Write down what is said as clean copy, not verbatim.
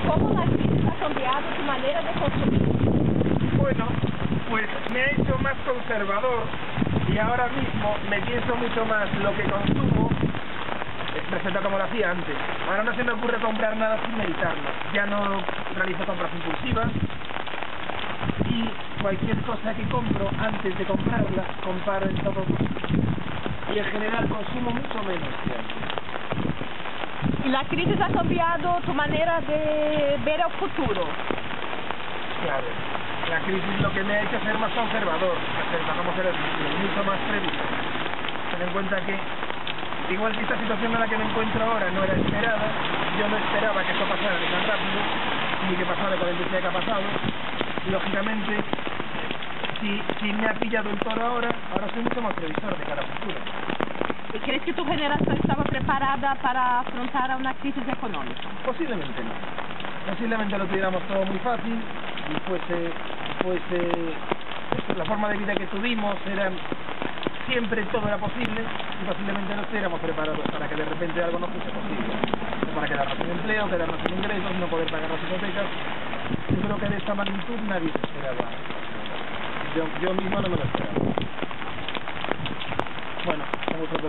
¿Cómo la crisis ha cambiado tu manera de consumir? Bueno, pues me ha hecho más conservador y ahora mismo me pienso mucho más lo que consumo respecto a como lo hacía antes. Ahora no se me ocurre comprar nada sin meditarlo. Ya no realizo compras impulsivas y cualquier cosa que compro, antes de comprarla, comparo en todo y en general consumo mucho menos que antes. Y la crisis ha cambiado tu manera de ver el futuro. Claro, la crisis lo que me ha hecho ser más conservador, vamos a ser mucho más previsor. Ten en cuenta que, igual que esta situación en la que me encuentro ahora no era esperada, yo no esperaba que esto pasara ni tan rápido, ni que pasara con la intensidad que ha pasado. Lógicamente, si me ha pillado el toro ahora soy mucho más previsor de cara al futuro. ¿Y crees que tu generación estaba preparada para afrontar una crisis económica? Posiblemente no. Posiblemente lo tuviéramos todo muy fácil y fuese la forma de vida que tuvimos, siempre todo era posible y posiblemente no estuviéramos preparados para que de repente algo no fuese posible. O para quedarnos sin empleo, quedarnos sin ingresos, no poder pagar las hipotecas. Yo creo que de esta magnitud nadie se esperaba. Yo mismo no me lo esperaba. Bueno, como otros